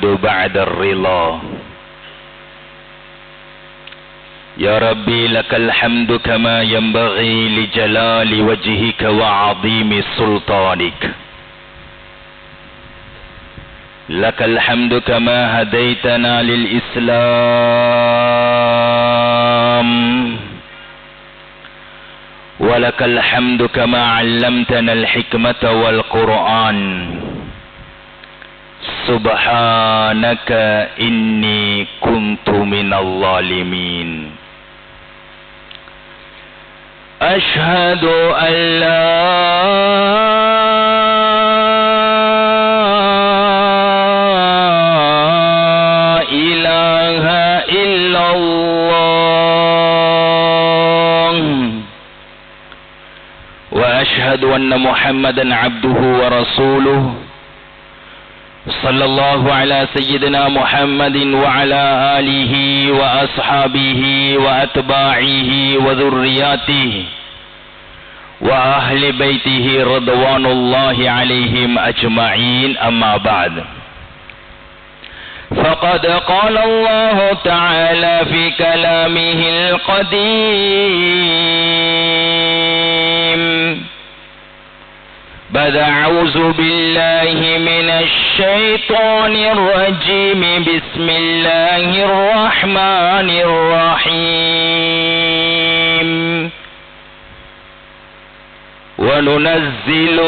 الحمد بعد الرضا. يا ربي لك الحمد كما ينبغي لجلال وجهك وعظيم سلطانك. لك الحمد كما هديتنا للإسلام، ولك الحمد كما علمتنا الحكمة والقرآن. سبحانك إني كنت من الظالمين. أشهد أن لا إله إلا الله، وأشهد أن محمدا عبده ورسوله. صلى الله على سيدنا محمد وعلى آله وأصحابه وأتباعه وذرياته وأهل بيته رضوان الله عليهم أجمعين. أما بعد، فقد قال الله تعالى في كلامه القديم: بعد أعوذ بالله من الشيطان الرجيم. بسم الله الرحمن الرحيم. وننزل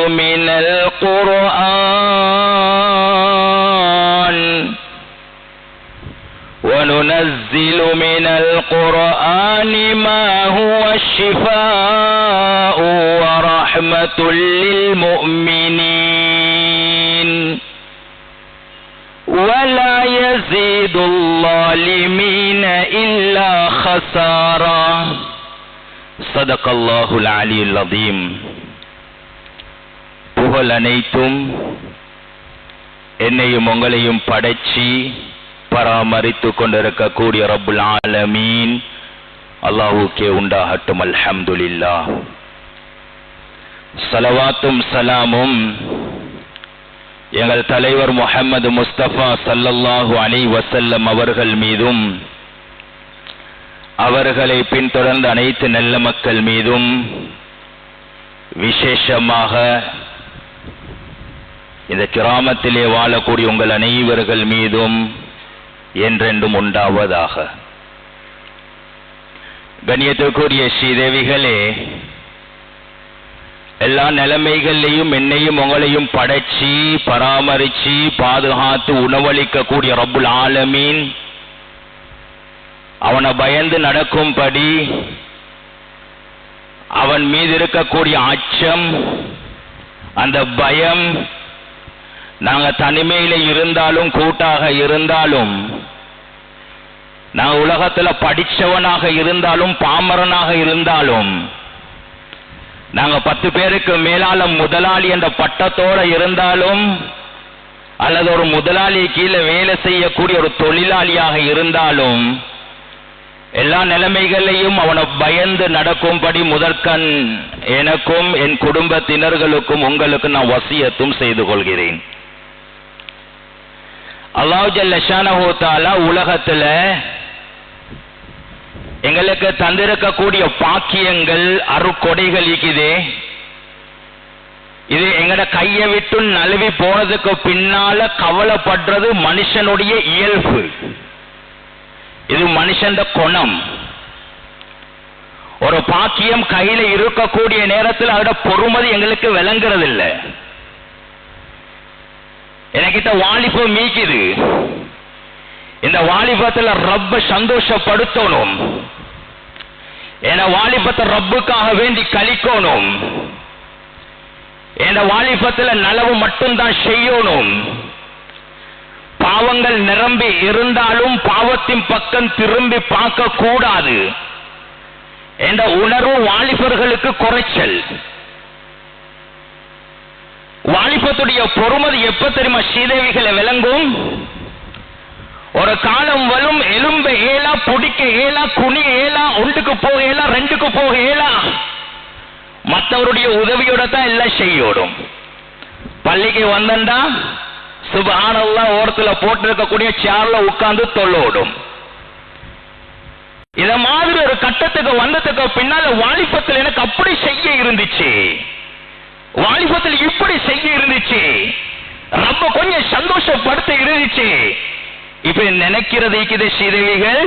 من القرآن ما هو شفاء ورحمة للمؤمنين ولا يزيد الظالمين إلا خسارا. صدق الله العلي العظيم. புகழ் அனைத்தும் என்னையும் உங்களையும் படைச்சி பராமரித்து கொண்டிருக்கக்கூடிய ரப்புல் ஆலமீன் அல்லாஹ்வுக்கே உண்டாகட்டும். அல்ஹம்துலில்லாஹ். ஸலவாத்தும் ஸலாமும் எங்கள் தலைவர் முஹம்மது முஸ்தபா ஸல்லல்லாஹு அலைஹி வஸல்லம் அவர்கள் மீதும், அவர்களை பின்தொடர்ந்த அனைத்து நல்ல மக்கள் மீதும், விசேஷமாக இந்த கிராமத்திலே வாழக்கூடிய உங்கள் அனைவர்கள் மீதும் என்றென்றும் உண்டாவதாக. கண்ணியத்திற்குரிய ஸ்ரீதேவிகளே, எல்லா நிலைமைகளையும் என்னையும் உங்களையும் படைச்சி பராமரிச்சு பாதுகாத்து உணவளிக்கக்கூடிய ரப்புல் ஆலமீன் அவனை பயந்து நடக்கும்படி, அவன் மீது இருக்கக்கூடிய அச்சம், அந்த பயம், நாங்க தனிமையில இருந்தாலும் கூட்டாக இருந்தாலும், நாங்க உலகத்துல படிச்சவனாக இருந்தாலும் பாமரனாக இருந்தாலும், நாங்க 10 பேருக்கு மேலால முதலாளி என்ற பட்டத்தோட இருந்தாலும், அல்லது ஒரு முதலாளி கீழே வேலை செய்யக்கூடிய ஒரு தொழிலாளியாக இருந்தாலும், எல்லா நிலைமைகளையும் அவனை பயந்து நடக்கும்படி முதற்கண் எனக்கும் என் குடும்பத்தினர்களுக்கும் உங்களுக்கு நான் வசியத்தும் செய்து கொள்கிறேன். அல்லாஹ் ஜல்ல ஷானஹு தஆலா உலகத்துல எங்களுக்கு தந்திருக்கக்கூடிய பாக்கியங்கள், அருக்கொடைகள் இருக்குதே, இது எங்கட கையை விட்டு நழுவி போனதுக்கு பின்னால கவலைப்படுறது மனுஷனுடைய இயல்பு. இது மனுஷன் குணம். ஒரு பாக்கியம் கையில இருக்கக்கூடிய நேரத்தில் அதோட பொறுமதி எங்களுக்கு விளங்குறது இல்லை. எனக்கிட்ட வாலிபம் மீக்குது, இந்த வாலிபத்துல ரப்ப சந்தோஷப்படுத்தணும், என் வாலிபத்தை ரப்புக்காக வேண்டி கழிக்கணும், என் வாலிபத்துல நலவு மட்டும்தான் செய்யணும். பாவங்கள் நிரம்பி இருந்தாலும் பாவத்தின் பக்கம் திரும்பி பார்க்க கூடாது என்ற உணர்வு வாலிபர்களுக்கு குறைச்சல். வாலிபத்துடைய பொறுமதி எப்ப தெரியுமா ஸ்ரீதேவிகளை விளங்கும்? ஒரு காலம் வரும், எலும்ப ஏலா, பொடிக்க ஏலா, குனி ஏலா, ஒன்றுக்கு போக ஏலா, ரெண்டுக்கு போக ஏலா, மற்றவருடைய உதவியோட தான் எல்லாம் செய்யோடும். பள்ளிக்கு வந்தா சுப்ஹானல்லாஹ் ஓரத்துல போட்டிருக்கக்கூடிய சேர்ல உட்கார்ந்து தொழோடும். இத மாதிரி ஒரு கட்டத்துக்கு வந்ததுக்கு பின்னால வாலிபத்தில் எனக்கு அப்படி செய்ய இருந்துச்சு, வாலிபத்தில் இப்படி செய்ய இருந்துச்சு, ரொம்ப கொஞ்சம் சந்தோஷப்படுத்த இருந்துச்சு. இப்ப நினைக்கிறது இது ஸ்ரீதேவிகள்,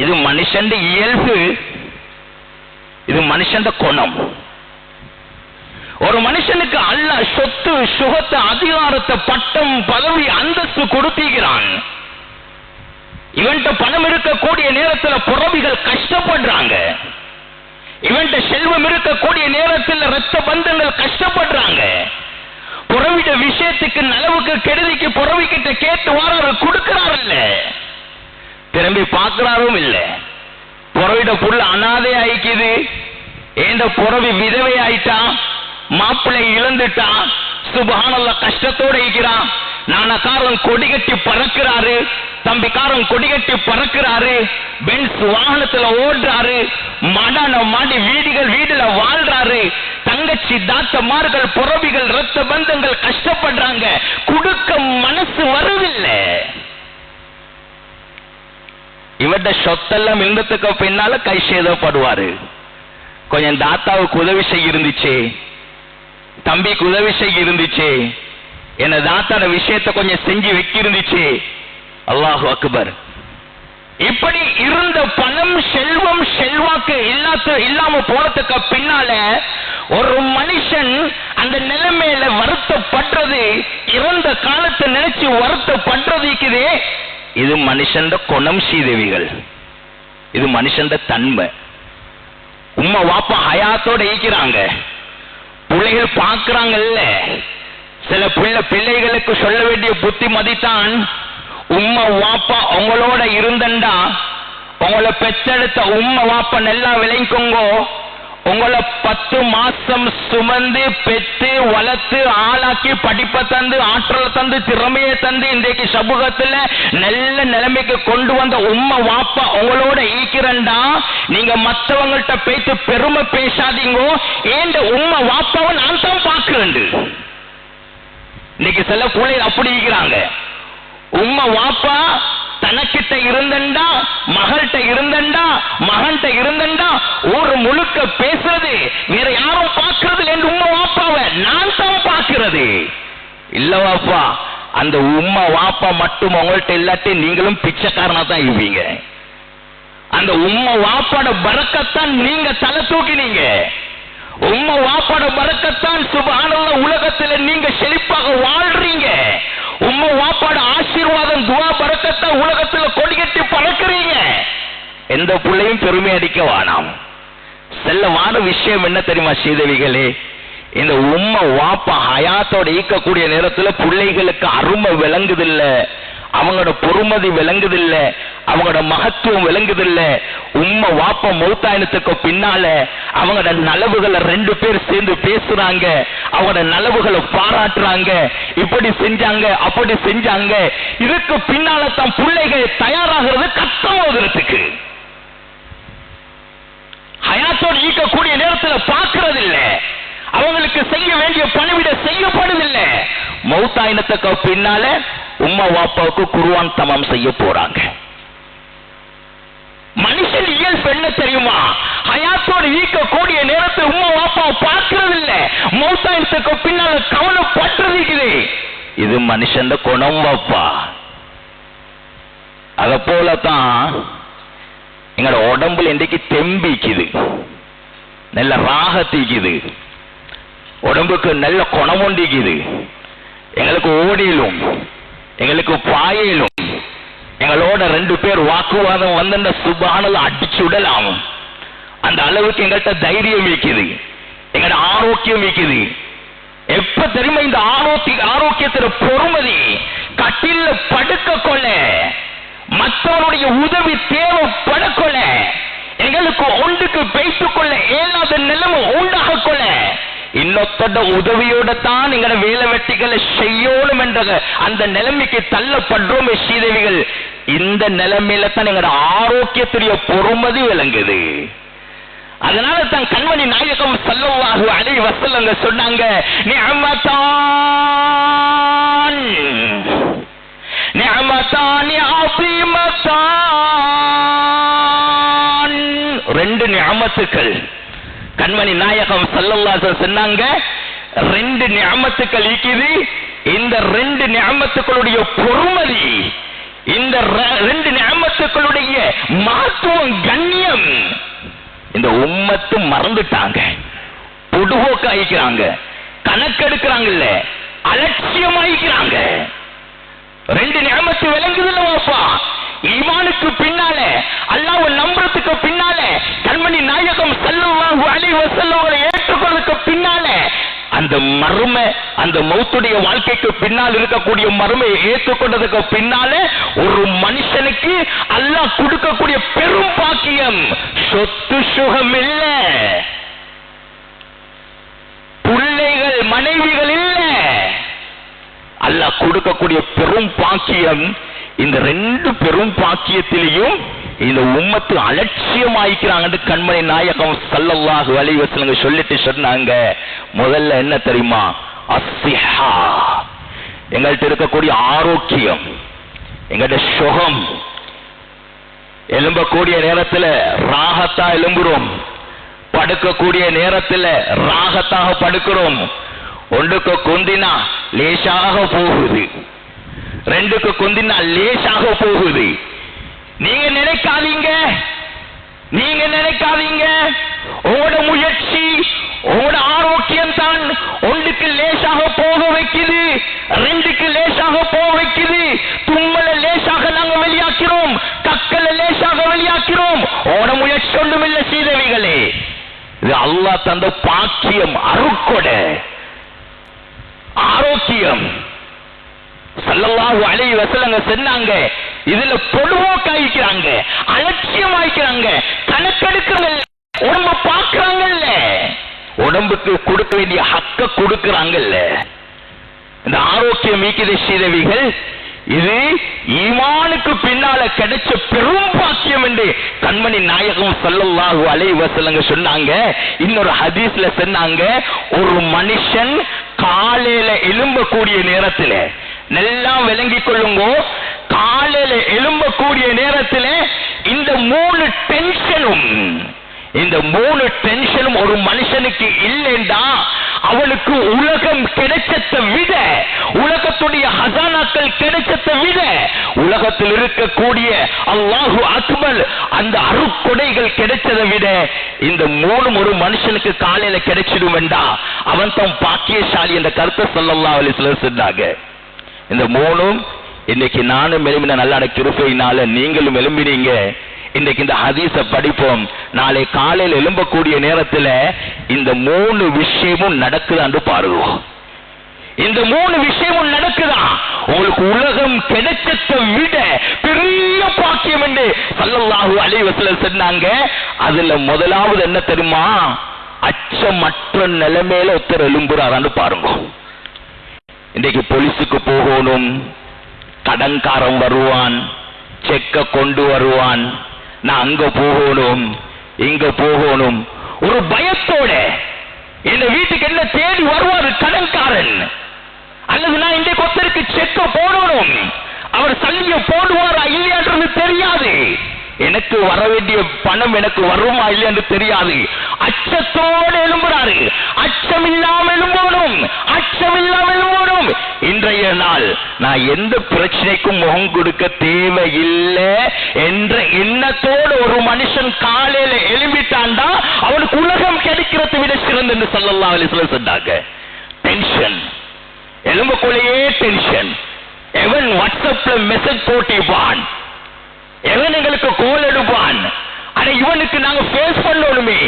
இது மனுஷன் இயல்பு, இது மனுஷன் குணம். ஒரு மனுஷனுக்கு அல்லாஹ் சொத்து சுகத்தை அதிகாரத்தை பட்டம் பதவி அந்தஸ்து கொடுத்திருக்கிறான். இவன்ட்ட பணம் இருக்கக்கூடிய நேரத்தில் புறவிகள் கஷ்டப்படுறாங்க, இவன்ட்ட செல்வம் இருக்கக்கூடிய நேரத்தில் ரத்த பந்தங்கள் கஷ்டப்படுறாங்க. புறவிட விஷயத்துக்கு நலவுக்கு கெடுதிக்கு புறவிக்கிட்ட கேட்டு வார கொடுக்கிறார் இல்ல, திரும்பி பார்க்கிறாரும் இல்ல. புறவிட புள்ள அனாதை ஆயிக்குது, ஏண்ட புறவி விதவை ஆயிட்டா, மாப்பிள்ளை இழந்துட்டா, சுப்ஹானல்லாஹ் கஷ்டத்தோட இருக்கிறான். நானக்காரன் கொடிகட்டி பறக்கிறாரு, தம்பிக்காரன் கொடிகட்டி பறக்கிறாரு, பென்ஸ் வாகனத்துல ஓடுறாரு, மடான மாடி வீடுல வாழ்றாரு. தங்கச்சி தாத்தமார்கள் புறவிகள் ரத்த பந்தங்கள் கஷ்டப்படுறாங்க, குடுக்க மனசு வருதில்லை. இவட சொத்தெல்லாம் இருந்ததுக்கு பின்னால கை சேதப்படுவாரு. கொஞ்சம் தாத்தாவுக்கு உதவி செய்ய இருந்துச்சு, தம்பிக்கு உதவி செய்ய இருந்துச்சு, என்ன தாத்தாட விஷயத்தை கொஞ்சம் செஞ்சு வைக்க இருந்துச்சு. அல்லாஹு அக்பர். இப்படி இருந்த பணம் செல்வம் செல்வாக்கு இல்லாம போறதுக்கு பின்னால ஒரு மனுஷன் அந்த நிலைமையில வருத்தப்படுறது, இறந்த காலத்தை நினைச்சு வருத்தப்படுறது இருக்குதே, இது மனுஷன் குணம் ஸ்ரீதேவிகள், இது மனுஷன் தன்மை. உம்மா வாப்பா ஹயாத்தோட ஈக்கிறாங்க, பிள்ளைகள் பார்க்கிறாங்கல்ல. சில பிள்ளைகளுக்கு சொல்ல வேண்டிய புத்திமதி தான், உம்மா வாப்பா உங்களோட இருந்தண்டா, உங்களை பெற்றெடுத்த உம்மா வாப்பா நல்லா விளைங்கோங்க, உங்களை 10 மாசம் சுமந்து பெற்று வளர்த்து ஆளாக்கி படிப்பை தந்து ஆற்றலை தந்து திறமையை தந்து இன்றைக்கு சமூகத்தில் நல்ல நிலைமைக்கு கொண்டு வந்த உம்மா வாப்பா உங்களோட ஈக்கிறண்டா, நீங்க மற்றவங்கள்ட்ட பேசி பெருமை பேசாதீங்க, ஏண்ட உம்மா வாப்பாவை நான் தான் பார்க்கிறேன். இன்னைக்கு சில பிள்ளைகள் அப்படி இருக்கிறாங்க, உம்மா வாப்பா தனக்கிட்ட இருந்தண்டா, மகள்கிட்ட இருந்தண்டா, மகன்கிட்ட இருந்தண்டா, ஒரு முழுக்க பேசுறது, வேற யாரும் பார்க்கறது என்று உம்மா வாப்பாவை நான் தான் பார்க்கிறது இல்ல. வாப்பா அந்த உம்மா வாப்பா மட்டும் உங்கள்கிட்ட இல்லாட்டி நீங்களும் பிச்சைக்காரனா தான் இருப்பீங்க. அந்த உம்மா வாப்பாட பரக்கத்தான் நீங்க தலை தூக்கினீங்க, உம்மா வாப்பாட பரக்கத்தான் சுப்ஹானல்லாஹ் உலகத்தில் நீங்க செழிப்பாக வாழ்றீங்க. உம்மா வாப்பாட ஆசீர்வாதம் துவா பரக்கத்தான் உலகத்தில் கொடிகட்டி பறக்கிறீங்க. எந்த பிள்ளையும் பெருமை அடிக்க வேணாம். செல்லமான விஷயம் என்ன தெரியுமா ஸ்ரீதேவிகளே, இந்த உம்மா வாப்பா ஹயாத்தோட ஈக்கக்கூடிய நேரத்தில் பிள்ளைகளுக்கு அருமை விளங்குதில்லை, அவங்களோட பொறுமதி விளங்குதில்லை, அவங்களோட மகத்துவம் விளங்குதில்லை. உம்மா வாப்பா மௌத்தாயினத்துக்கு பின்னால அவங்களோட நலவுகளை 2 பேர் சேர்ந்து பேசுறாங்க, அவங்களோட நலவுகளை பாராட்டுறாங்க, இப்படி செஞ்சாங்க அப்படி செஞ்சாங்க. இதுக்கு பின்னால தான் பிள்ளைகள் தயாராகிறது கஷ்டமாகிறதுக்கு. ஹயாத்தோடு ஈக்கக்கூடிய நேரத்தில் பார்க்கறது இல்லை, அவங்களுக்கு செய்ய வேண்டிய பணிவிட செய்யப்படுதில்லை. மௌத்தாயினத்துக்கு பின்னால உம்மா வாப்பாவுக்கு குர்ஆன் தமாம் செய்ய போறாங்க. மனுஷன் இயல்பு என்ன தெரியுமா, ஹயாத்தோடு ஈக்கக்கூடிய நேரத்தில் உம்மா வாப்பாவை பார்க்கறது இல்லை, மௌத்தாயினத்துக்கு பின்னால கவலைப்பட்டிருக்குது. இது மனுஷன் குணம் வாப்பா. அத போலதான் எங்களோட உடம்புல இன்றைக்கு தெம்பிக்குது, நல்ல ராகத்திக்குது, உடம்புக்கு நல்ல குணம் உண்டிக்குது. எங்களுக்கு ஓடிலும் எங்களுக்கு பாயிலும் எங்களோட 2 பேர் வாக்குவாதம் வந்து சுப்ஹானல்லாஹ் அடிச்சு விடலாம். அந்த அளவுக்கு எங்கள்கிட்ட தைரியம் இருக்குது, எங்களோட ஆரோக்கியம் இருக்குது. எப்ப தெரியுமா இந்த ஆரோக்கியத்தில பொறுமதி, கட்டில படுக்க கொள்ள மற்றவருடைய உதவி தேவைப்படக்கொள்ள, எங்களுக்கு ஒன்றுக்கு வைத்துக் கொள்ள ஏதாவது நிலைமை உண்டாக கொள்ள, இன்னொத்தோட உதவியோட தான் எங்களோட வேலை வெட்டிகளை செய்யணும் என்ற அந்த நிலைமைக்கு தள்ளப்படுறோம் அதனால தான் கண்மணி நாயகம் ஸல்லல்லாஹு அலைஹி வஸல்லம் சொன்னாங்க, நிஅமதான் நிஅமதானி அஸீமதான், ரெண்டு நிஅமத்துக்கள். கண்மணி நாயகம் ஸல்லல்லாஹு அலைஹி வஸல்லம் சொன்னாங்க, ரெண்டு நிஅமத்துக்கள் இருக்குது. இந்த ரெண்டு நிஅமத்துக்களுடைய பொறுமதி, இந்த ரெண்டு நிஅமத்துக்களுடைய மகத்துவம், கண்ணியம் இந்த உம்மத்து மறந்துட்டாங்க, பொடுபோக்காயிக்கிறாங்க, கணக்கெடுக்கிறாங்கல்ல, அலட்சியமாயிக்கிறாங்க. ரெண்டு நிஅமத்து விளங்குதுல்லவாப்பா. ஈமானுக்கு பின்னால, அல்லாஹ்வை நம்புறதுக்கு பின்னால, கண்மணி நாயகம் ஸல்லல்லாஹு அலைஹி வஸல்லம் ஏற்றுக்கொள்றதுக்கு பின்னால, அந்த மர்ம, அந்த மௌத்துடைய வாழ்க்கைக்கு பின்னால் இருக்கக்கூடிய மர்மையை ஏற்றுக்கொண்டதுக்கு பின்னால ஒரு மனுஷனுக்கு அல்லாஹ் கொடுக்கக்கூடிய பெரும் பாக்கியம் சொத்து சுகம் இல்ல, பிள்ளைகள் மனைவிகள் இல்ல, அல்லாஹ் கொடுக்கக்கூடிய பெரும் பாக்கியம். இந்த ரெண்டு பெரும் பாக்கியத்திலையும் இந்த உம்மத்து அலட்சியமாயிக்கிறாங்க. கண்மணி நாயகம் ஸல்லல்லாஹு அலைஹி வஸல்லம் சொல்லிட்டு சொன்னாங்க, முதல்ல என்ன தெரியுமா? அஸ்ஸிஹா, எங்கள்கிட்ட இருக்கக்கூடிய ஆரோக்கியம், எங்கள்கிட்ட சுகம். எலும்பக்கூடிய நேரத்தில் ராகத்தா எலும்புறோம், படுக்கக்கூடிய நேரத்தில் ராகத்தாக படுக்கிறோம். ஒன்றுக்கு குந்தினா லேசாக போகுது, ரெண்டுக்கு குந்தினா லேசாக போகுது. நீங்க நினைக்காதீங்க, நீங்க நினைக்காதீங்க உங்களோட முயற்சி, உங்களோட ஆரோக்கியம் தான் ஒன்றுக்கு லேசாக போக வைக்குது, ரெண்டுக்கு லேசாக போக வைக்குது. தும்மல லேசாக நாங்க வெளியாக்கிறோம், கக்கல லேசாக வெளியாக்கிறோம். உங்களோட முயற்சி ஒன்றும் இல்லை சீதவிகளே, இது அல்லாஹ் தந்த பாக்கியம், அருட்கொடை, ஆரோக்கியம். ஸல்லல்லாஹு அலைஹி வஸல்லம் சொன்னாங்க, இதுல பொடுபோக்காயிக்கிறாங்க, அலட்சியமாயிக்கிறாங்க, கணக்கெடுக்கிறாங்க, உடம்ப பார்க்கறாங்கல்ல, உடம்புக்கு கொடுக்க வேண்டிய ஹக்க கொடுக்கறாங்கல்ல. இந்த ஆரோக்கியம் மீக்கிய சீதவிகள், இது ஈமானுக்கு பின்னால கிடைச்ச பெரும் பாக்கியம் என்று கண்மணி நாயகம் ஸல்லல்லாஹு அலைஹி வஸல்லம் சொன்னாங்க. இன்னொரு ஹதீஸ்ல சொன்னாங்க, ஒரு மனுஷன் காலையில எழும்பக்கூடிய நேரத்தில், நல்லா விளங்கிக் கொள்ளுங்க, காலையில எழும்பக்கூடிய நேரத்தில் இந்த மூணு டென்ஷனும் ஒரு மனுஷனுக்கு இல்லைண்டா அவனுக்கு உலகம் கிடைச்சதை விட, உலகத்துடைய ஹசானாக்கள் கிடைச்சதை விட, உலகத்தில் இருக்கக்கூடிய அல்லாஹு அக்பர் அந்த அருட்கொடைகள் கிடைச்சதை விட இந்த மூணும் ஒரு மனுஷனுக்கு காலையில கிடைச்சிடும் வேண்டா அவன் தான் பாக்கியசாலி என்ற கருத்தை ஸல்லல்லாஹு அலைஹி வஸல்லம் சொன்னாங்க. இந்த மூணும் இன்னைக்கு நானும் எழுப்பின நல்ல கிருபையினால நீங்களும் எழும்பினீங்க. இன்னைக்கு இந்த ஹதீஸை படிப்போம். நாளை காலையில் எழும்பக்கூடிய நேரத்தில் இந்த மூணு விஷயமும் நடக்குதான்னு பாருங்க. இந்த மூணு விஷயமும் நடக்குதா, உங்களுக்கு உலகம் கிடைச்சதை விட பெரிய பாக்கியம் என்று ஸல்லல்லாஹு அலைஹி வஸல்லம் சொன்னாங்க. அதுல முதலாவது என்ன தெரியுமா? அச்சமற்ற நிலைமையில ஒருத்தர் எழும்புறாரான்னு பாருங்க. இன்றைக்கு போலீஸுக்கு போகணும், கடன்காரன் வருவான், செக்க கொண்டு வருவான், நான் அங்க போகணும் இங்க போகணும், ஒரு பயத்தோட இந்த வீட்டுக்கு என்ன தேடி வருவாரு கடன்காரன். அல்லது நான் இன்றைக்கு ஒருத்தருக்கு செக்க போடணும், அவர் சல்லிய போடுவாரா இல்லையான்றது தெரியாது, எனக்கு வர வேண்டிய பணம் எனக்கு வருமா இல்லை என்று தெரியாது. அச்சத்தோடு எழும்புறாரு. அச்சம் இல்லாமல் எழும்பணும், அச்சம் இல்லாமல் எழும்பணும். இன்றைய நாள் நான் எந்த பிரச்சனைக்கும் முகம் கொடுக்க தேவையில்லை என்ற எண்ணத்தோடு ஒரு மனுஷன் காலையில எழும்பிட்டான்டா அவனுக்கு உலகம் கிடைக்கிறதை விட சிறந்த என்று ஸல்லல்லாஹு அலைஹி வஸல்லம் சொன்னாங்க. டென்ஷன், எலும்புக்குள்ளேயே டென்ஷன். எவன் வாட்ஸ்அப்ல மெசேஜ் போட்டிப்பான், எவன் எங்களுக்கு கோல் எடுப்பான், ஆனா இவனுக்கு நாங்க ஃபேஸ் பண்ணணுமே,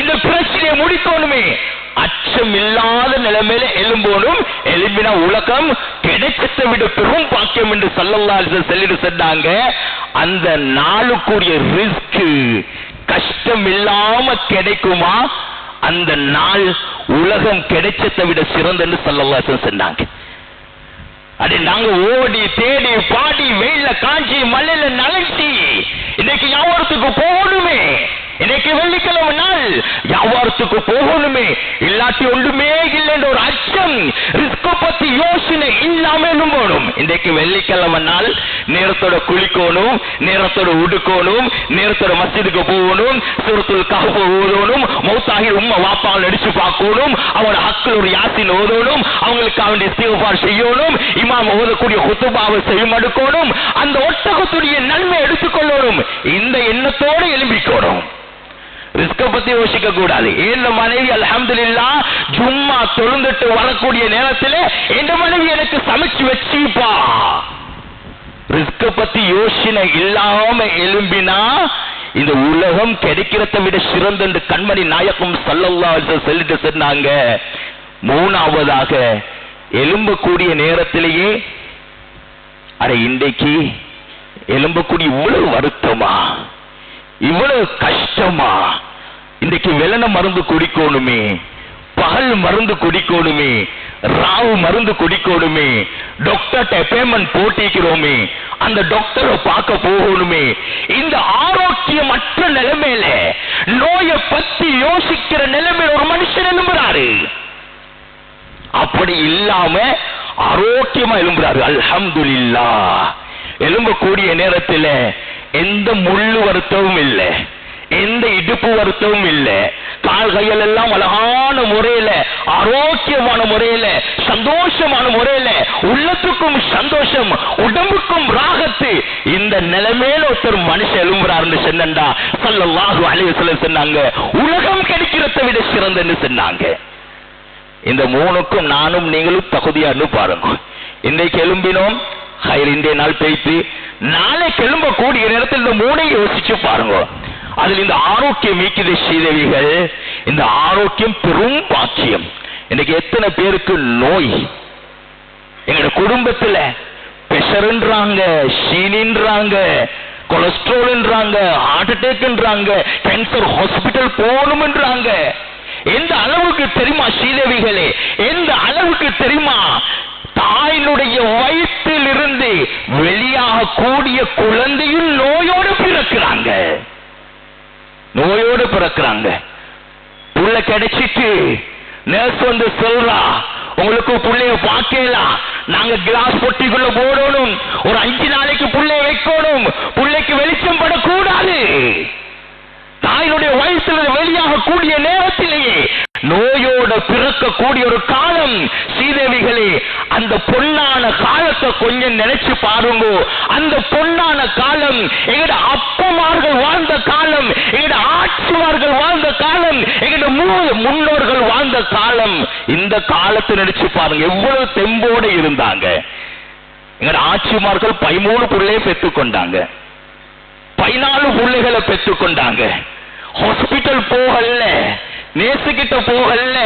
இந்த பிரச்சனையை முடிக்கணுமே. அச்சம் இல்லாத நிலைமையில எழும்பணும். எழும்பினா உலகம் கிடைச்சதை விட பெரும் பாக்கியம் என்று ஸல்லல்லாஹு அலைஹி வஸல்லம் சொல்லிட்டு சொன்னாங்க. அந்த நாளுக்குரிய ரிஸ்க் கஷ்டம் இல்லாம கிடைக்குமா, அந்த நாள் உலகம் கிடைச்சதை விட சிறந்தன்னு ஸல்லல்லாஹு அலைஹி வஸல்லம் சொன்னாங்க. அடி நாங்க ஓடி தேடி பாடி வெயில காஞ்சி மலையில நலஞ்சி இன்னைக்கு யாவரத்துக்கு போகணுமே. இன்னைக்கு வெள்ளிக்கிழமை நாள் நாள் வியாபாரத்துக்கு போகணுமே, இல்லாட்டி ஒன்றுமே இல்லைன்ற ஒரு அச்சம், ரிஸ்க பத்தி யோசனை இல்லாம போகணும். இன்றைக்கு வெள்ளிக்கிழமை நாள் நேரத்தோட குளிக்கணும், நேரத்தோட உடுக்கணும், நேரத்தோட மஸ்ஜிதுக்கு போகணும், சூரத்துல் கஹ்ஃப் ஓதணும், மௌத்தாகி உம்மா வாப்பா நடிச்சு பார்க்கணும், அவங்களோட ஹக்கில் ஒரு யாசின் ஓதணும், அவங்களுக்கு அவனுடைய இஸ்திக்ஃபார் செய்யணும், இமாம் ஓதக்கூடிய குத்துபாவை செய்யமடுக்கணும், அந்த ஒட்டகத்துடைய நன்மை எடுத்துக்கொள்ளணும். இந்த எண்ணத்தோடு எழும்பிக்கணும். ரிஸ்க பத்தி யோசிக்க கூடாது. என் மனைவி அல்ஹம்துலில்லாஹ் ஜும்மா தொழுந்துட்டு வரக்கூடிய நேரத்தில் என் மனைவி எனக்கு சமைச்சு வச்சுப்பா. ரிஸ்க பத்தி யோசனை இல்லாம எழும்பினா இந்த உலகம் கிடைக்கிறத விட சிறந்த கண்மணி நாயகம் ஸல்லல்லாஹு அலைஹி வஸல்லம் சொல்லிட்டு சொன்னாங்க. மூணாவதாக எழும்பக்கூடிய நேரத்திலேயே அட இன்றைக்கு எழும்பக்கூடிய இவ்வளவு வருத்தமா, இவ்வளவு கஷ்டமா, இன்றைக்கு வெள்ளன மருந்து குடிக்கணுமே, பகல் மருந்து குடிக்கணுமே, ராவு மருந்து குடிக்கணுமே, டாக்டர்ட்ட அப்பாயின்மெண்ட் போட்டிக்கிறோமே, அந்த டாக்டரை பார்க்க போகணுமே, இந்த ஆரோக்கியமற்ற நிலைமையில நோயை பத்தி யோசிக்கிற நிலைமையில ஒரு மனுஷன் எழும்புறாரு. அப்படி இல்லாம ஆரோக்கியமா எழும்புறாரு. அல்ஹம்துலில்லாஹ். எழும்பக்கூடிய நேரத்தில் எந்த முள்ளு வருத்தமும் இல்லை, எந்த இடுப்பு வருத்தமும் இல்லை, கால் கைகள் எல்லாம் அழகான முறையில, ஆரோக்கியமான முறையில, சந்தோஷமான முறையில, உள்ளத்துக்கும் சந்தோஷம், உடம்புக்கும் ராகத்து. இந்த நிலைமையில ஒருத்தர் மனுஷன் எழும்புறாருன்னு சொன்னா ஸல்லல்லாஹு அலைஹி வஸல்லம் சொன்னாங்க, உலகம் கிடைக்கிறத விட சிறந்தன்னு சொன்னாங்க. இந்த மூணுக்கும் நானும் நீங்களும் தகுதியான்னு பாருங்க. இன்றைக்கு எழும்பினோம், இன்றைய நாள் பேசி நாளை எழும்பக்கூடிய நேரத்தில் இந்த மூணை யோசிச்சு பாருங்க. அதில் இந்த ஆரோக்கியம் மீக்கிய ஸ்ரீதேவிகள், இந்த ஆரோக்கியம் பெரும் பாக்கியம். இன்னைக்கு எத்தனை பேருக்கு நோய் எங்க குடும்பத்தில்? பிரஷர்ன்றாங்க, சீனின்றாங்க, கொலஸ்ட்ரால்ன்றாங்க, ஹார்ட் அட்டாக்ன்றாங்க, கேன்சர் ஹாஸ்பிட்டல் போகணும்ன்றாங்க. எந்த அளவுக்கு தெரியுமா ஸ்ரீதேவிகளே? எந்த அளவுக்கு தெரியுமா? தாயினுடைய வயிற்றில் இருந்து வெளியாக கூடிய குழந்தையும் நோயோடு பிறக்கிறாங்க, நோயோடு பிறக்கிறாங்க. புள்ள கிடைச்சிட்டு நர்ஸ் வந்து சொல்றா, உங்களுக்கு புள்ளைய பார்க்கலாம், நாங்க கிளாஸ் பொட்டிக்குள்ள போடணும், ஒரு 5 நாளைக்கு புள்ளைய வைக்கணும், புள்ளைக்கு வெளிச்சம் படக்கூடாது. தாயினுடைய வயசில் வெளியாக கூடிய நேரத்திலேயே நோயோட பிறக்கக்கூடிய ஒரு காலம் ஸ்ரீதேவிகளே. அந்த பொன்னான காலத்தை கொஞ்சம் நினைச்சு பாருங்க. அந்த பொன்னான காலம் எங்கட அப்பமார்கள் வாழ்ந்த காலம், எங்கட ஆட்சிமார்கள் வாழ்ந்த காலம், எங்கட முன்னோர்கள் வாழ்ந்த காலம். இந்த காலத்தை நினைச்சு பாருங்க, எவ்வளவு தெம்போடு இருந்தாங்க. எங்கட ஆட்சிமார்கள் 13 பிள்ளையை பெற்றுக்கொண்டாங்க, 14 பிள்ளைகளை பெற்றுக்கொண்டாங்க. ஹாஸ்பிட்டல் போகல, நேசுகிட்ட போகல,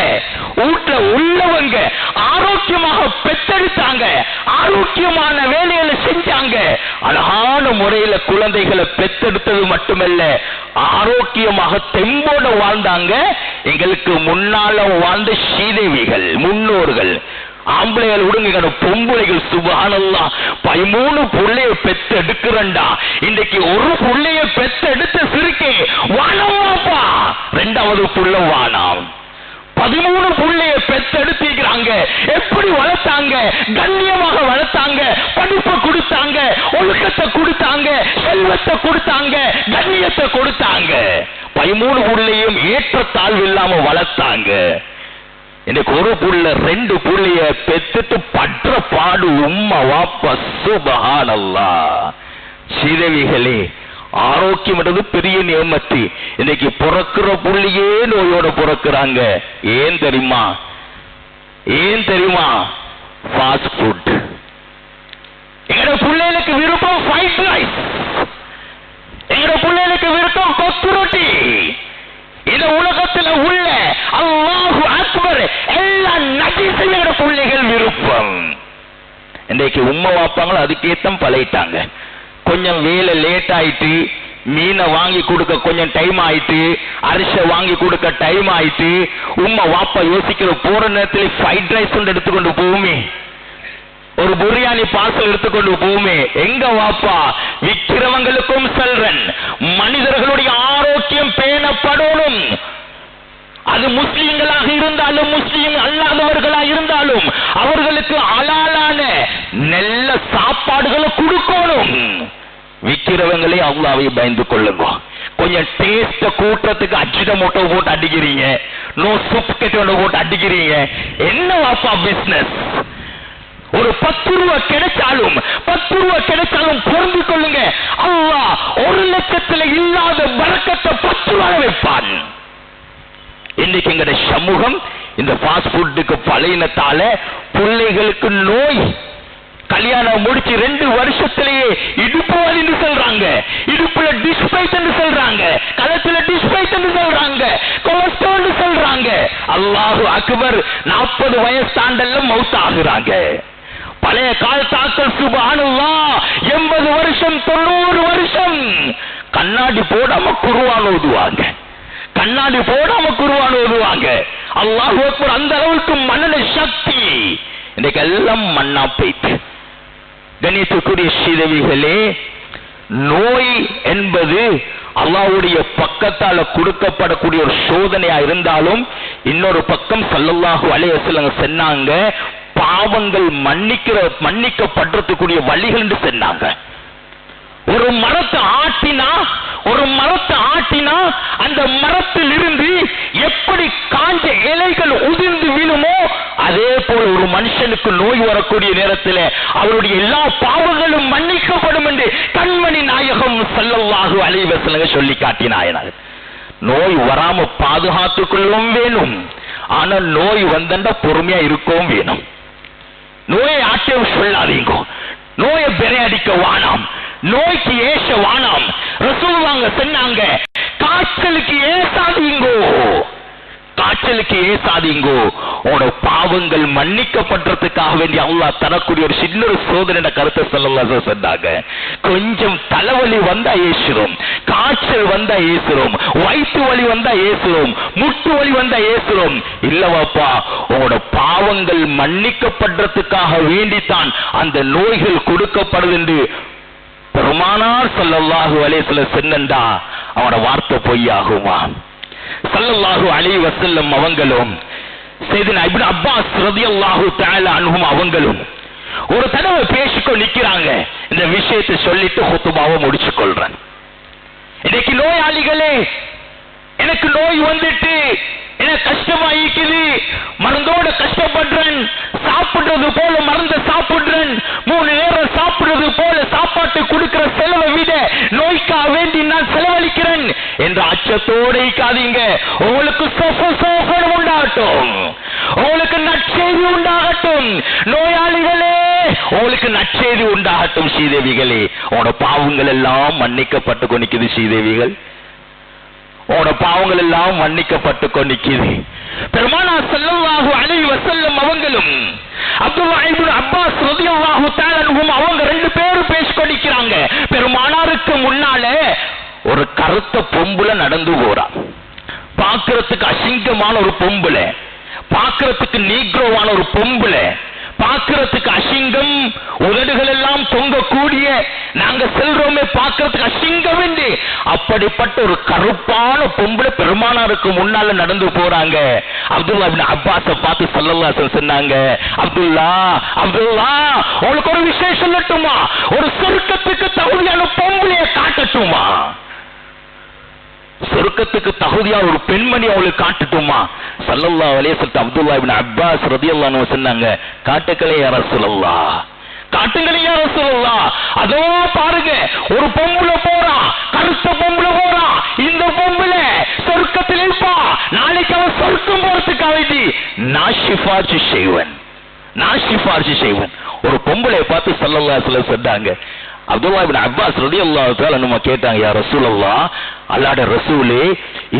வீட்டுல உள்ளவங்க ஆரோக்கியமாக பெற்றெடுத்தாங்க, ஆரோக்கியமான வேலைகளை செஞ்சாங்க. அழகான முறையில குழந்தைகளை பெற்றெடுத்தது மட்டுமல்ல, ஆரோக்கியமாக தெம்போட வாழ்ந்தாங்க. எங்களுக்கு முன்னால வாழ்ந்த ஸ்ரீதேவிகள், முன்னோர்கள், ஆம்பளைகள் விடுங்க, பொம்பளைகள் சுப்ஹானல்லாஹ் 13 புள்ளைய பெற்று எடுக்கிறண்டா. இன்றைக்கு ஒரு புள்ளைய பெற்று எடுத்த சிறுக்கே வானவாப்பா, 2வது புள்ள வானாம். 13 புள்ளைய பெற்று எடுத்திருக்கிறாங்க. எப்படி வளர்த்தாங்க? கண்ணியமாக வளர்த்தாங்க, படிப்பை கொடுத்தாங்க, ஒழுக்கத்தை கொடுத்தாங்க, செல்வத்தை கொடுத்தாங்க, கண்ணியத்தை கொடுத்தாங்க. 13 புள்ளையும் ஏற்றத்தாழ்வு இல்லாம வளர்த்தாங்க. எனக்கு ஒரு புள்ள 2 புள்ளைய பெத்துட்டு பற்ற பாடு உம்மா வாப்பா. சுப்ஹானல்லாஹ். ஸ்ரீதேவிகளே, ஆரோக்கியம் என்றது பெரிய நியமத்து. இன்னைக்கு பிறக்கிற புள்ளையே நோயோட பிறக்கிறாங்க. ஏன் தெரியுமா? ஏன் தெரியுமா? Fast food. எங்கட பிள்ளைகளுக்கு விருப்பம் ஃப்ரைட் ரைஸ், எங்கட பிள்ளைகளுக்கு விருப்பம் கொத்து ரொட்டி. இந்த உலகத்தில் உள்ள அல்லாஹு அக்பர் எல்லா நபிகளோட பிள்ளைகள் விருப்பம். இன்றைக்கு உம்மா வாப்பாங்களும் அதுக்கேத்தம் பழகிட்டாங்க. கொஞ்சம் வேலை லேட் ஆயிட்டு, மீனை வாங்கி கொடுக்க கொஞ்சம் டைம் ஆயிட்டு, அரிசி வாங்கி கொடுக்க டைம் ஆயிட்டு, உம்மா வாப்பா யோசிக்கிற போற நேரத்தில் ஃப்ரைட் ரைஸ் எடுத்துக்கொண்டு போகுமே, ஒரு பிரியாணி பார்சல் எடுத்துக்கொண்டு போகுமே. எங்க வாப்பா? விக்கிறவங்களுக்கும் செல்றன், மனிதர்களுடைய ஆரோக்கியம் பேணப்படணும், அது முஸ்லிம்களாக இருந்தாலும் முஸ்லிம் அல்லாதவர்களாக இருந்தாலும் அவர்களுக்கு ஹலாலான நல்ல சாப்பாடுகளை கொடுக்கணும். விக்கிறவங்களே அல்லாஹ்வை பயந்து கொள்ளுங்க. கொஞ்சம் டேஸ்ட கூட்டத்துக்கு அஜினமோட்டோ போட்டு அடிக்கிறீங்க, நோ சுப்கெட்டோ போட்டு அடிக்கிறீங்க. என்ன வாப்பா பிசினஸ்? ஒரு 10 ரூபாய் கிடைச்சாலும் பொருந்தி கொள்ளுங்க. அல்லாஹ் 1 லட்சத்துல இல்லாத பரக்கத்தை 10 ரூபாய் வைப்பான். இன்னைக்கு எங்கட சமூகம் இந்த ஃபாஸ்ட் ஃபுட்டுக்கு பழையினத்தால பிள்ளைகளுக்கு நோய். கல்யாணம் முடிச்சு 2 வருஷத்திலேயே இடுப்பு வலின்னு சொல்றாங்க, இடுப்புல டிஸ்பைட் சொல்றாங்க, கழுத்துல டிஸ்பைட் சொல்றாங்க, கொலஸ்ட்ரால் சொல்றாங்க. அல்லாஹு அக்பர், 40 வயசு தாண்டல்ல மௌத் ஆகுறாங்க. பழைய காலத்தாக்கள் சுப்ஹானல்லாஹ் 80 வருஷம் 90 வருஷம் கண்ணாடி போடாம குர்ஆன் ஓதுவாங்க, கண்ணாடி போடாம குர்ஆன் ஓதுவாங்க. அல்லாஹு அக்பர், அந்த அளவுக்கு மனன சக்தி. இன்னைக்கு எல்லாம் மண்ணா போயிட்டு. கணியத்துக்குரிய ஸ்ரீதேவிகளே, நோய் என்பது அல்லாஹ்வுடைய பக்கத்தால கொடுக்கப்படக்கூடிய ஒரு சோதனையா இருந்தாலும் இன்னொரு பக்கம் ஸல்லல்லாஹு அலைஹி வஸல்லம் சொன்னாங்க, பாவங்கள் மன்னிக்கப்படுறதுக்குரிய வழிகள் என்று சொன்னாங்க. ஒரு மரத்தை ஆட்டினா அந்த மரத்தில் இருந்து எப்படி காஞ்ச இலைகள் உதிர்ந்து விழுமோ அதே போல ஒரு மனுஷனுக்கு நோய் வரக்கூடிய நேரத்தில் அவருடைய எல்லா பாவங்களும் மன்னிக்கப்படும் என்று கண்மணி நாயகம் ஸல்லல்லாஹு அலைஹி வஸல்லம் சொல்லி காட்டினார். நோய் வராம பாதுகாத்துக் கொள்ளவும் வேணும், ஆனா நோய் வந்தா பொறுமையா இருக்கவும் வேணும். நோயை ஆட்டம் சொல்லாதீங்க, நோயை பெரையடிக்க வானாம், நோய்க்கு ஏச வானாம். ரசூலுல்லாஹ் சொன்னாங்க, காய்ச்சலுக்கு ஏசாதீங்கோ, உங்களோட பாவங்கள் மன்னிக்கப்பட்டதுக்காக வேண்டி அல்லாஹ் தரக்கூடிய ஒரு சின்ன சோதனை கருத்தை ஸல்லல்லாஹு அலைஹி சொன்னாங்க. கொஞ்சம் தலைவலி வந்தா ஏசுறோம், காய்ச்சல் வந்தா ஏசுறோம், வயிற்று வலி வந்தா ஏசுறோம், முட்டு வலி வந்தா ஏசுறோம். இல்லவாப்பா, உங்களோட பாவங்கள் மன்னிக்கப்பட்டதுக்காக வேண்டித்தான் அந்த நோய்கள் கொடுக்கப்படுது என்று பெருமானார் ஸல்லல்லாஹு அலைஹி வஸல்லம் சொன்னண்டா அவனோட வார்த்தை பொய்யாகுமா? ஸல்லல்லாஹு அலைஹி வஸல்லம் அவங்களும் சையதுனா இப்னு அப்பாஸ் ரலியல்லாஹு தஆலா அன்ஹும் அவங்களும் ஒரு தடவை பேசிக்கோ நிக்கிறாங்க. இந்த விஷயத்தை சொல்லிட்டு ஹுத்பாவை முடிச்சு கொள்றேன். இன்னைக்கு நோயாளிகளே, எனக்கு நோய் வந்துட்டு எனக்கு கஷ்டமா இருக்குது, மருந்தோட கஷ்டப்படுறேன், சாப்பிடுறது போல மருந்து சாப்பிடுறேன், 3 நேரம் சாப்பிடுறது போல சாப்பாட்டு கொடுக்கிற செலவை விட நோய்க்காக வேண்டி நான் செலவழிக்கிறேன் என்ற அச்சத்தோடு இருக்காதீங்க. உங்களுக்கு சோகம் உண்டாகட்டும், உங்களுக்கு நற்செய்தி உண்டாகட்டும். நோயாளிகளே, உங்களுக்கு நற்செய்தி உண்டாகட்டும். ஸ்ரீதேவிகளே, உங்களோட பாவங்கள் எல்லாம் மன்னிக்கப்பட்டு கொண்டிருக்குது. ஸ்ரீதேவிகள், உங்களோட பாவங்கள் எல்லாம் மன்னிக்கப்பட்டு கொண்டிருக்குது. பெருமானார் ஸல்லல்லாஹு அலைஹி வஸல்லம் அவங்களும் அப்துல்லாஹ் இப்னு அப்பாஸ் ரலியல்லாஹு தஆலா அன்ஹும் அவங்க 2 பேரும் பேசிக்கொண்டிருக்கிறாங்க. பெருமானாருக்கு முன்னாலே ஒரு கருத்த பொம்புல நடந்து போறா. பார்க்கிறதுக்கு அசிங்கமான ஒரு பொம்புல, பார்க்கிறதுக்கு நீக்ரோவான ஒரு பொம்புல, பார்க்கிறதுக்கு அசிங்கம், உதடுகள் எல்லாம் தொங்கக்கூடிய, நாங்க செல்றோமே பார்க்கிறதுக்கு அசிங்கம் என்று அப்படிப்பட்ட ஒரு கருப்பான பொம்பளை பெருமானாருக்கு முன்னால நடந்து போறாங்க. அப்துல்லாஹ் இப்னு அப்பாஸை பார்த்து ஸல்லல்லாஹு அலைஹி வஸல்லம் சொன்னாங்க, அப்துல்லா உங்களுக்கு ஒரு விஷயம் சொல்லட்டுமா? ஒரு சொர்க்கத்துக்கு தகுதியான பொம்பளைய காட்டட்டுமா? சொர்க்கத்துக்கு தகுதியா ஒரு பெண்மணி அவளுக்கு காட்டட்டுமா? ஸல்லல்லாஹு அலைஹி வஸல்லம் அப்துல்லாஹ் இப்னு அப்பாஸ் ரலியல்லாஹு அன்ஹு சொன்னாங்க, காட்டுங்களே யா ரசூலல்லாஹ், காட்டுங்களே யா ரசூலல்லாஹ். அதோ பாருங்க, ஒரு பொம்பளை போறா, கருத்த பொம்பளை போறா. இந்த பொம்பளை சொர்க்கத்தில் இருப்பா. நாளைக்கு அவன் சொர்க்கம் போறதுக்காக வேண்டி நான் சிபாரிசு செய்வேன். ஒரு பொம்பளை பார்த்து ஸல்லல்லாஹு அலைஹி வஸல்லம் சொன்னாங்க. அப்துல்லாஹ் இப்னு அப்பாஸ் ரலியல்லாஹு தஆலா அன்ஹு கேட்டாங்க, யா ரசூலல்லாஹ், அல்லாஹ்வுடைய ரசூலே,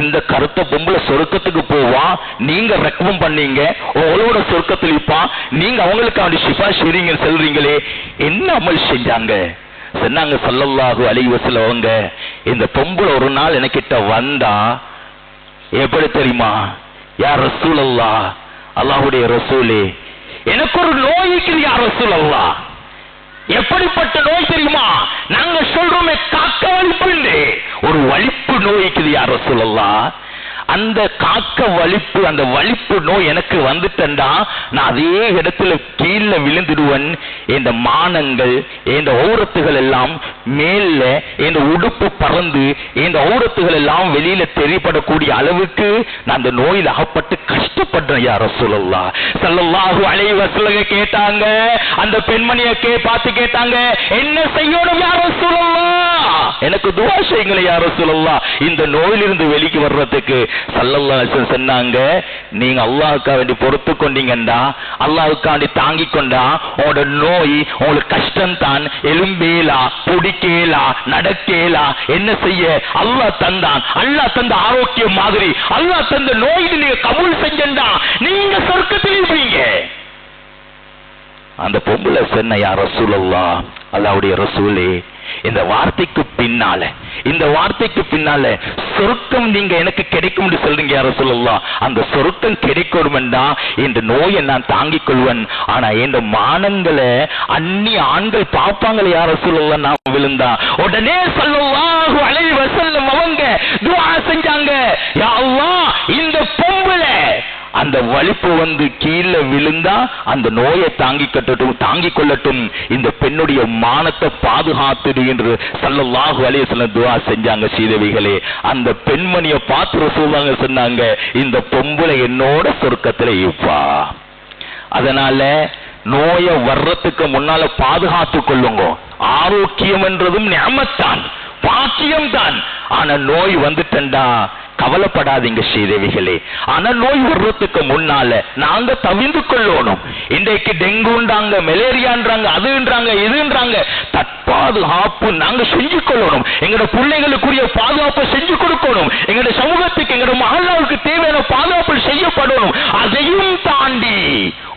இந்த கருத்த பொம்பளை சொர்க்கத்துக்கு போவா, நீங்க ரெக்கமெண்ட் பண்ணீங்க, உங்களோட சொர்க்கத்தில் இருப்பா, நீங்க அவங்களுக்கு அப்படி சிபாரிசு செய்றீங்க சொல்றீங்களே, என்ன அமல் செஞ்சாங்க? சொன்னாங்க ஸல்லல்லாஹு அலைஹி வஸல்லம் அவங்க, இந்த பொம்பளை ஒரு நாள் எனக்கிட்ட வந்தா எப்படி தெரியுமா? யா ரசூலல்லாஹ், அல்லாஹ்வுடைய ரசூலே, எனக்கு ஒரு நோய் இருக்குது யா ரசூலல்லாஹ். எப்படிப்பட்ட நோய் தெரியுமா? நாங்க சொல்றோமே காக்க வலிப்பு, ஒரு வலிப்பு நோய்க்குது யா ரசூலல்லாஹ். அந்த காக்க வலிப்பு, அந்த வலிப்பு நோய் எனக்கு வந்துட்டா நான் அதே இடத்துல கீழே விழுந்துடுவன். இந்த மானங்கள், இந்த ஓரத்துகள் எல்லாம் மேல, இந்த உடுப்பு பறந்து, இந்த ஓரத்துகள் எல்லாம் வெளியில தெரியப்படக்கூடிய அளவுக்கு நான் அந்த நோயில் அகப்பட்டு கஷ்டப்படுறேன். யா ரசூலுல்லாஹ் ஸல்லல்லாஹு அலைஹி வஸல்லம் கேட்டாங்க, அந்த பெண்மணியை பார்த்து கேட்டாங்க, என்ன செய்யணும் யா ரசூலுல்லாஹ்? எனக்கு துஆ செய்யுங்க யா ரசூலுல்லாஹ், இந்த நோயிலிருந்து வெளிக்கு வர்றதுக்கு. ஸல்லல்லாஹு அலைஹி வஸல்லம் சொன்னாங்க, நீங்க அல்லாஹ்வுக்காக வேண்டி பொறுத்து கொண்டீங்கண்டா, அல்லாஹ்வுக்காண்டி தாங்கிக் கொண்டா, உங்களோட நோய் உங்களுக்கு கஷ்டம் தான், எலும்பேலா, புடிக்கேலா, நடக்கேலா, என்ன செய்ய? அல்லாஹ் தந்தான். அல்லாஹ் தந்த ஆரோக்கியம் மாதிரி அல்லாஹ் தந்த நோய் நீங்க கபூல் செஞ்சா நீங்க சொர்க்கத்தில் இருப்பீங்க. அந்த பொம்பளை சொன்ன, யா ரசூலுல்லாஹ், அல்லாஹ்வுடைய ரசூலே, இந்த வார்த்தைக்கு பின்னால சொர்க்கம் நீங்க எனக்கு கிடைக்கும் சொல்றீங்க யா ரசூலுல்லாஹ். அந்த சொர்க்கம் கிடைக்கணும்டா இந்த நோயை நான் தாங்கிக் கொள்வேன். ஆனா இந்த மானங்களை அந்நிய ஆண்கள் பார்ப்பாங்களே யா ரசூலுல்லாஹ் நான் விழுந்தா. உடனே ஸல்லல்லாஹு அலைஹி வஸல்லம் அவங்க துஆ செஞ்சாங்க, யா அல்லாஹ், இந்த பொம்பளை அந்த வலிப்பு வந்து கீழே விழுந்தா அந்த நோயை தாங்கிக் கொள்ளட்டும், இந்த பெண்ணுடைய மானத்தை பாதுகாத்துடு என்று ஸல்லல்லாஹு அலைஹி வஸல்லம் துஆ செஞ்சாங்க. சீதவிகளே, அந்த பெண்மணியை பார்த்து ரசூலுல்லாஹ் சொன்னாங்க, இந்த பொம்பளை என்னோட சொர்க்கத்துல இருப்பா. அதனால நோயை வர்றதுக்கு முன்னால பாதுகாத்து கொள்ளுங்க. ஆரோக்கியம் என்றதும் நிஅமத்தான், பாக்கியம் தான். ஆனா நோய் வந்துட்டா கவலைப்படாதீங்க ஸ்ரீதேவிகளே. ஆனா நோய் வர்றதுக்கு முன்னால நாங்க தவிர்த்து கொள்ளணும். இன்றைக்கு டெங்குன்றாங்க, மலேரியான்றாங்க, அதுன்றாங்க, இதுன்றாங்க. தற்பாதுகாப்பு நாங்க செஞ்சு கொள்ளணும். எங்களோட பிள்ளைகளுக்குரிய பாதுகாப்பை செஞ்சு கொடுக்கணும். எங்களோட சமூகத்துக்கு, எங்களோட மஹல்லாவுக்கு தேவையான பாதுகாப்பு செய்யப்படணும். அதையும் தாண்டி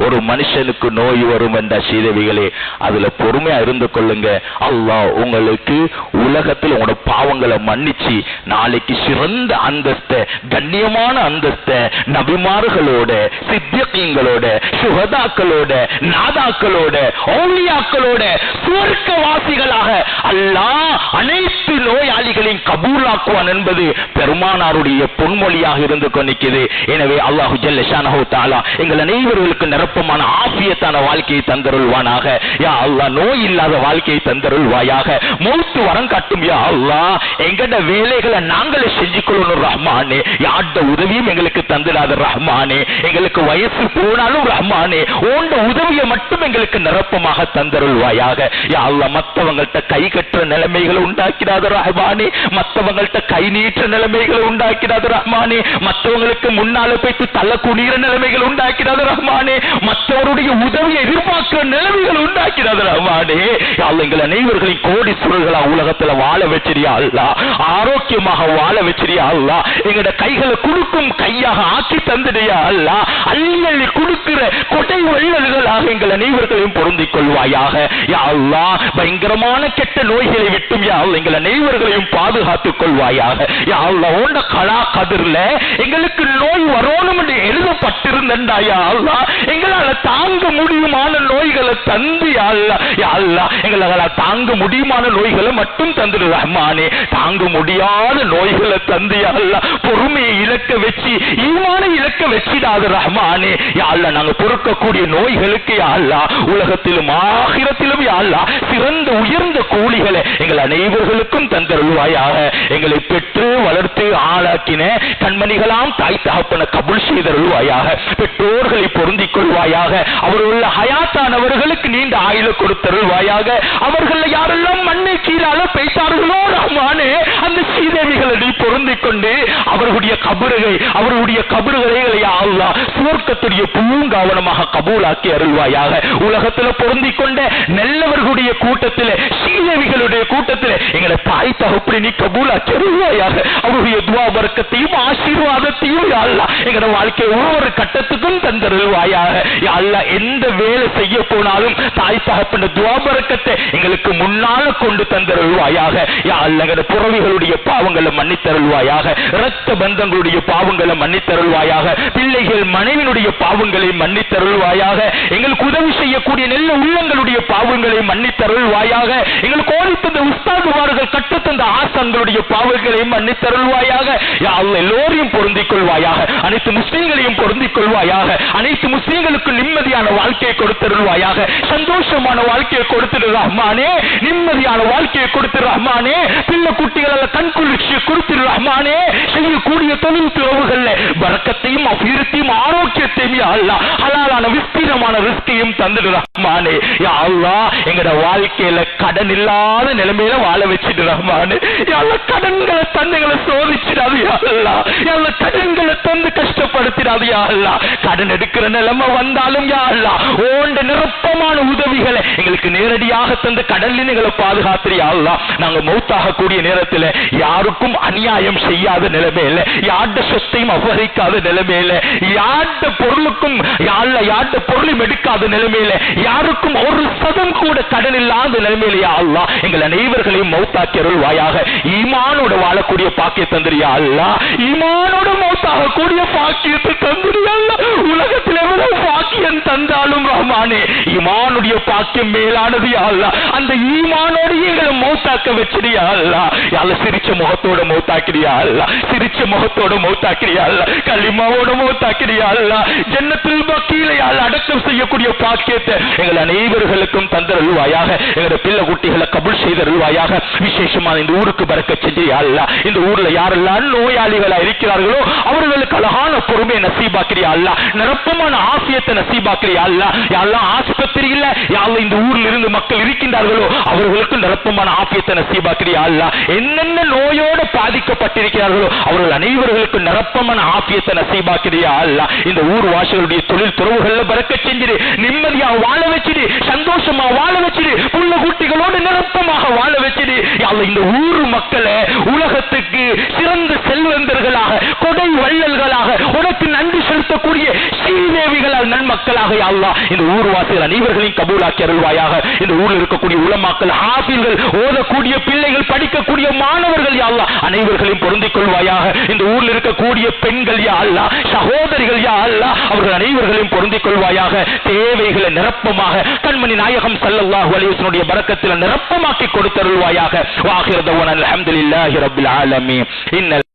ஒரு மனுஷனுக்கு நோய் வரும் என்ற ஸ்ரீதேவிகளே, அதுல பொறுமையா இருந்து கொள்ளுங்க. அல்லாஹ் உங்களுக்கு உலகத்தில் உங்களோட பாவங்களை மன்னிச்சு நாளைக்கு சிறந்த அந்தஸ்த, கண்ணியமான அந்தஸ்த நபிமார்களோட, சித்தியங்களோட, சுஹதாக்களோட, நாதாக்களோட, ஔலியாக்களோட சுவர்க்கவாசிகளாக அல்லாஹ் அனைத்து நோயாளிகளையும் கபூலாக்குவான் என்பது பெருமானாருடைய பொன்மொழியாக இருந்து கொண்டிருக்கிறது. எனவே அல்லாஹு ஜல்ல ஷானஹு தஆலா எங்கள் அனைவர்களுக்கு நிரப்பமான ஆஃபியத்தான வாழ்க்கையை தந்தருள்வானாக. யா அல்லாஹ், நோய் இல்லாத வாழ்க்கையை தந்தருள்வாயாக. மௌத்து வரம் காட்டும் யா அல்லாஹ். எங்கட வேலைகளை நாங்களே செஞ்சு கொள்ளணும் ரஹ்மானே. யார்ட உதவியும் எங்களுக்கு தந்துடாத ரஹ்மானே. எங்களுக்கு வயசு போனாலும் ரஹ்மானே, உண்ட உதவியை மட்டும் எங்களுக்கு நிரப்பமாக தந்தருள்வாயாக. யா அல்லாஹ், மற்றவங்கள்ட்ட கை கட்டுற நிலைமைகளை உண்டாக்கிடாத ரஹ்மானே. மற்றவங்கள்ட்ட கை நீற்ற நிலைமைகளை உண்டாக்கிடாத ரஹ்மானே. மற்றவங்களுக்கு முன்னால போய்த்து தள்ள குனிகிற நிலைமைகள் உண்டாக்கிடாத ரஹ்மானே. மற்றவருடைய உதவியை எதிர்பார்க்கிற நிலைமைகள் உண்டாக்கிடாத ரஹ்மானே. யா அல்லாஹ், எங்கள் அனைவர்களையும் கோடீஸ்வரர்களா உலகத்துல வாழ வச்சிரியா அல்லாஹ். ஆரோக்கியமாக வாழ வச்சிரியா அல்லாஹ். எங்கட கைகளை குடுக்கும் கையாக ஆக்கி தந்துடையா அல்லாஹ். அள்ளி அள்ளி கொடுக்கிற கொடை வள்ளல்களாக எங்கள் அனைவர்களையும் பொருந்திக் கொள்வாயாக. யா அல்லாஹ், பயங்கரமான கெட்ட நோய்களை விட்டும் யா அல்லாஹ் எங்கள் அனைவர்களையும் பாதுகாத்துக் கொள்வாயாக. யா அல்லாஹ், உண்ட கலா கதிர்ல எங்களுக்கு நோய் வரணும் என்று எழுதப்பட்டிருந்தா யா அல்லாஹ், எங்களால தாங்க முடியுமான நோய்களை தந்து யா அல்லாஹ். யா அல்லாஹ், எங்களால தாங்க முடியுமான நோய்களை மட்டும் தந்துடு ரஹ்மானே. தாங்க முடியாத நோய்களை தந்து யா அல்லாஹ் பொறுமையை இலக்க வச்சு, ஈமான இலக்க வச்சிடாத ரஹ்மானே. யா அல்லாஹ், நாங்க பொறுக்கக்கூடிய நோய்களுக்கு யா அல்லாஹ் உலகத்திலும் ஆகிரத்திலும் யா அல்லாஹ் சிறந்த உயர்ந்த கூலிகளை எங்கள் அனைவர்களுக்கும் தந்தருள்வாயாக. எங்களை பெற்று வளர்த்து ஆளாக்கின கண்மணிகளாம் தாய் தகப்பன கபூல் செய்தருள்வாயாக. பெற்றோர்களை பொருந்திக் கொள்வாயாக. அவர்கள் ஹயாத்தானவர்களுக்கு நீண்ட ஆயுள கொடுத்தருள்வாயாக. அவர்கள் யாரெல்லாம் மண்ணை கீழால பேசார்களோ ரஹ்மானே, அந்த சீதேவிகளை நீ பொருந்திக் கொண்டு அவர்களுடைய கபறுகளை யா அல்லாஹ் சுவர்க்கத்துடைய பூங்காவனமாக கபூலாக்கி அருள்வாயாக. உலகத்தில் பொருந்திக் கொண்ட நல்லவர்களுடைய கூட்டத்தில், சீதேவிகளுடைய கூட்டத்தில் எங்களை தாய் தகப்பனை நீ கபூலாக்கி அருள்வாயாக. அவருடைய துஆ பரக்கத்தையும் ஆசீர்வாதத்தையும் யா அல்லாஹ் எங்களோட வாழ்க்கை ஒவ்வொரு கட்டத்துக்கும் தந்தருள்வாயாக. யா அல்லாஹ், எந்த வேலை செய்ய போனாலும் தாய் தகப்பன துஆ பரக்கத்தை எங்களுக்கு முன்னால கொண்டு தந்தருள்வாயாக. யா அல்லாஹ், எங்களோட புறவிகளுடைய பாவங்களை மன்னித்தருள்வாயாக. இரத்த பந்தங்களுடைய பாவங்களை மன்னித்தருள்வாயாக. பிள்ளைகள் மனைவினுடைய பாவங்களை மன்னித்தருள்வாயாக. எங்களுக்கு உதவி செய்யக்கூடிய நல்ல உள்ளங்களுடைய பாவங்களை மன்னித்தருள்வாயாக. எங்களுக்கு ஓடித்தந்த உஸ்தாதுமார்கள் கற்றுத்தந்த ஆசான்களுடைய பாவங்களையும் மன்னித்தருள்வாயாக. யா அல்லாஹ் எல்லோரையும் பொருந்திக் கொள்வாயாக. அனைத்து முஸ்லிம்களையும் பொருந்திக் கொள்வாயாக. அனைத்து முஸ்லிம்களுக்கு நிம்மதியான வாழ்க்கையை கொடுத்தருள்வாயாக. சந்தோஷமான வாழ்க்கையை கொடுத்திரு ரஹ்மானே. நிம்மதியான வாழ்க்கையை கொடுத்திரு ரஹ்மானே. பிள்ளை குட்டிகள் கண்குளிர்ச்சியை கொடுத்திரு ரஹ்மானே. செய்யக்கூடிய தொழில் துறவுகள்ல பரக்கத்தையும் அபிவிருத்தியும் ஆரோக்கியத்தையும் யா அல்லாஹ் ஹலாலான விஸ்தீரமான ரிஸ்கையும் தந்திரு ரஹ்மானே. யா அல்லாஹ் எங்கட வாழ்க்கையில கடன் இல்லாத நிலைமையில வாழ வச்சிடு ரஹ்மானே. யா அல்லாஹ் கடன்களை தந்துங்களை சோதிச்சிடாது யா அல்லாஹ். யா அல்லாஹ் கடன்களை தந்து கஷ்டப்படுத்திடாது யா அல்லாஹ். கடன் எடுக்கிற நிலைமை வந்தாலும் யா அல்லாஹ் ஓண்ட நிரப்பமான உதவிகளை எங்களுக்கு நேரடியாக தந்து கடலில் எங்களை பாதுகாத்திரு யா அல்லாஹ். நாங்க மௌத்தாக கூடிய நேரத்தில் யாருக்கும் அநியாயம் செய்யாத நிலைமையில, யார்ட சொத்தையும் அபகரிக்காத நிலைமையில, யார்ட பொருளுக்கும் யார்ட பொருளையும் எடுக்காத நிலைமையில, யாருக்கும் ஒரு சதம் கூட கடன் இல்லாத நிலைமையில யா அல்லாஹ் எங்கள் அனைவர்களையும் மௌத்தாக்கி அருள்வாயாக. ஈமானோட வாழக்கூடிய பாக்கிய தந்திரியா அல்லாஹ். ஈமானோட மௌத்தாக கூடிய பாக்கியத்தை தந்திரியா அல்லாஹ். உலகத்தில் எவ்வளவு பாக்கியம் தந்தாலும் ரஹ்மானே ஈமானுடைய பாக்கியம் மேலானது யா அல்லாஹ். அந்த ஈமானோடு எங்களை மௌத்தாக்க வச்சிடியா அல்லாஹ். யா அல்லாஹ் சிரிச்ச முகத்தோட மௌத்தாக்கிறியா அல்லாஹ். சிரிச்ச முகத்தோட மௌத்தாக்கிறியா அல்லாஹ். கலிமாவோட மௌத்தாக்கிறியா அல்லாஹ். ஜன்னத்துல் பக்கீல யா அல்லாஹ் அடக்கம் செய்யக்கூடிய பாக்கியத்தை எங்கள் அனைவர்களுக்கும் தந்தருள்வாயாக. எங்களுடைய பிள்ளை குட்டிகளை கபூல் செய்தருள்வாயாக. விசேஷமா இந்த ஊருக்கு பரக்கத் செஞ்சியா அல்லாஹ். இந்த ஊர்ல யாரெல்லாம் நோயாளிகளா இருக்கிறார்களோ அவர்களுக்கு அழகான பொறுமையை நசீபாக்கிறியா அல்லாஹ். நிரப்பமான ஆசியத்தை நசீபாக்கிறியா அல்லாஹ். யா அல்லாஹ் ஆஸ்பத்திரியில யா அல்லாஹ் இந்த ஊர்ல இருந்து மக்கள் இருக்கின்றார்களோ அவர்களுக்கு நிரப்பமான ஆசியத்தை நசீபாக்கிறியா அல்லாஹ். என்னென்ன நோயோடு பாதிக்கப்பட்டிருக்கிறார்களோ அவர்கள் அனைவர்களுக்கு நிரப்பமான ஆசியத்தை நசீபாக்கிறியா அல்லாஹ். இந்த ஊர் வாசிகளுடைய தொழில் துறவுகள்ல பரக்கத் செஞ்சிடு. நிம்மதியா வாழ வச்சிடு. சந்தோஷமா வாழ வச்சிடு. புள்ள குட்டிகளோடு நிரப்பமாக வாழ வச்சிடு. யா அல்லாஹ் இந்த ஊர் மக்களை உலகத்துக்கு சிறந்த செல்வந்தர்களாக, கொடை வள்ளல்களாக, உனக்கு நன்றி செலுத்தக்கூடிய ஸ்ரீதேவிகளால் நன்மக்களாக யா அல்லாஹ் இந்த ஊர்வாசிகள் அனைவர்களையும் கபூலாக்கி அருள்வாயாக. இந்த ஊரில் இருக்கக்கூடிய உலமாக்கள், ஹாஃபில்கள், ஓதக்கூடிய பிள்ளைகள், படிக்கக்கூடிய மாணவர்கள் யா அல்லாஹ் அனைவர்களையும் பொருந்திக் கொள்வாயாக. இந்த ஊரில் இருக்கக்கூடிய பெண்கள் யா அல்லாஹ், சகோதரிகள் யா அல்லாஹ் அவர்கள் அனைவர்களையும் பொருந்திக் கொள்வாயாக. தேவைகளை நிரப்பமாக கண்மணி நாயகம் ஸல்லல்லாஹு அலைஹி வஸல்லம் உடைய பரக்கத்தில் நிரப்பமாக்கி கொடுத்தருள்வாயாக. வாஹிர் தவானா அல்ஹம்துலில்லாஹி ரப்பில் ஆலமீன்.